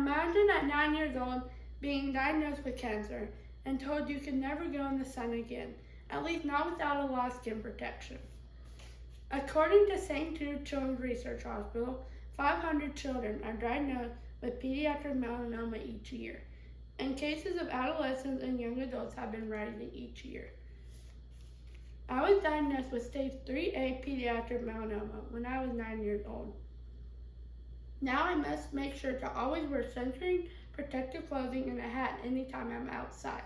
Imagine at 9 years old being diagnosed with cancer and told you could never go in the sun again, at least not without a lot of skin protection. According to St. Jude Children's Research Hospital, 500 children are diagnosed with pediatric melanoma each year, and cases of adolescents and young adults have been rising each year. I was diagnosed with stage 3A pediatric melanoma when I was 9 years old. Now I must make sure to always wear sunscreen, protective clothing, and a hat anytime I'm outside.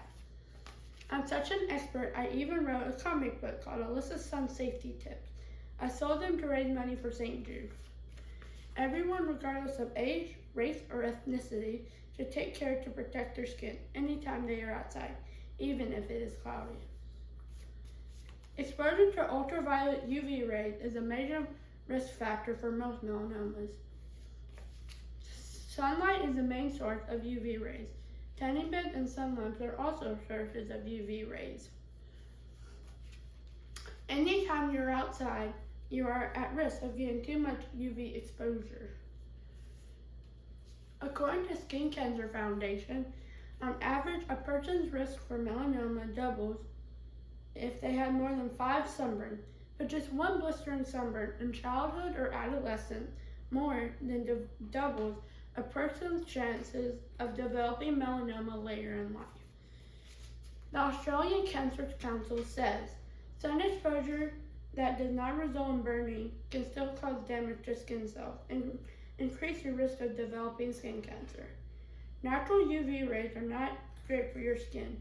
I'm such an expert, I even wrote a comic book called Alyssa's Sun Safety Tips. I sold them to raise money for St. Jude. Everyone, regardless of age, race, or ethnicity, should take care to protect their skin anytime they are outside, even if it is cloudy. Exposure to ultraviolet UV rays is a major risk factor for most melanomas. Sunlight is the main source of UV rays. Tanning beds and sun lamps are also sources of UV rays. Anytime you're outside, you are at risk of getting too much UV exposure. According to Skin Cancer Foundation, on average, a person's risk for melanoma doubles if they had more than 5 sunburns, but just one blistering sunburn in childhood or adolescence more than doubles a person's chances of developing melanoma later in life. The Australian Cancer Council says sun exposure that does not result in burning can still cause damage to skin cells and increase your risk of developing skin cancer. Natural UV rays are not great for your skin,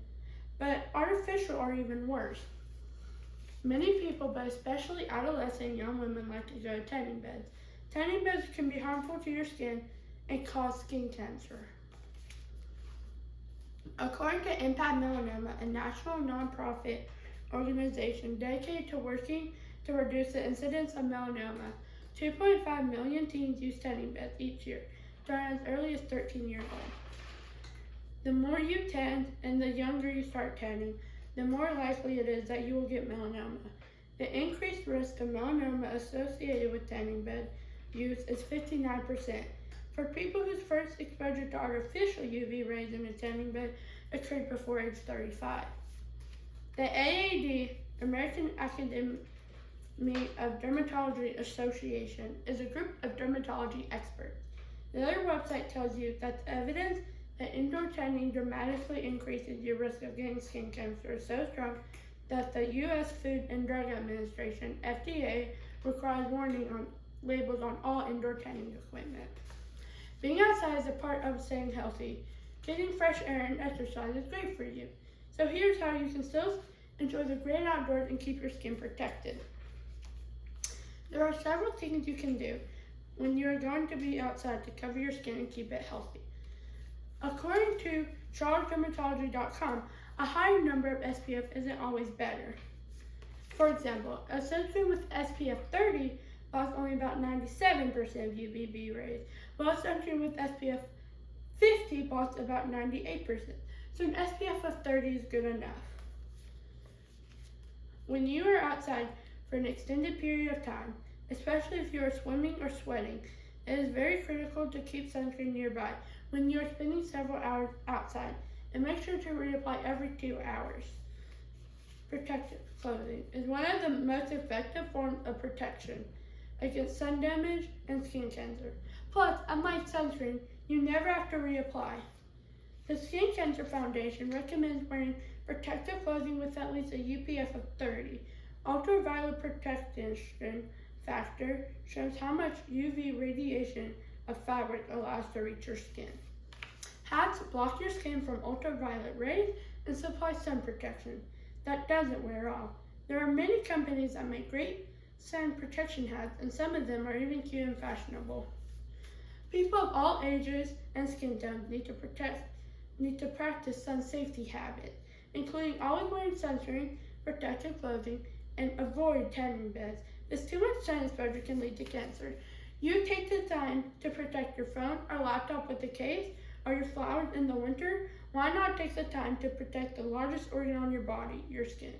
but artificial are even worse. Many people, but especially adolescent and young women, like to go to tanning beds. Tanning beds can be harmful to your skin and cause skin cancer. According to Impact Melanoma, a national nonprofit organization dedicated to working to reduce the incidence of melanoma, 2.5 million teens use tanning beds each year, starting as early as 13 years old. The more you tan and the younger you start tanning, the more likely it is that you will get melanoma. The increased risk of melanoma associated with tanning bed use is 59%. For people whose first exposure to artificial UV rays in a tanning bed occurred before age 35. The AAD, American Academy of Dermatology Association, is a group of dermatology experts. Their website tells you that the evidence that indoor tanning dramatically increases your risk of getting skin cancer is so strong that the U.S. Food and Drug Administration, FDA, requires warning on labels on all indoor tanning equipment. Being outside is a part of staying healthy. Getting fresh air and exercise is great for you. So here's how you can still enjoy the great outdoors and keep your skin protected. There are several things you can do when you are going to be outside to cover your skin and keep it healthy. According to charlesdermatology.com, a higher number of SPF isn't always better. For example, a sunscreen with SPF 30 blocks only about 97% of UVB rays, while a sunscreen with SPF 50 blocks about 98%. So an SPF of 30 is good enough. When you are outside for an extended period of time, especially if you are swimming or sweating, it is very critical to keep sunscreen nearby when you are spending several hours outside, and make sure to reapply every 2 hours. Protective clothing is one of the most effective forms of protection against sun damage and skin cancer. Plus, unlike sunscreen, you never have to reapply. The Skin Cancer Foundation recommends wearing protective clothing with at least a UPF of 30. Ultraviolet protection factor shows how much UV radiation a fabric allows to reach your skin. Hats block your skin from ultraviolet rays and supply sun protection that doesn't wear off. There are many companies that make great sun protection hats, and some of them are even cute and fashionable. People of all ages and skin tones need to practice sun safety habits, including always wearing sunscreen, protective clothing, and avoid tanning beds, because too much sun exposure can lead to cancer. You take the time to protect your phone or laptop with a case, or your flowers in the winter. Why not take the time to protect the largest organ on your body, your skin?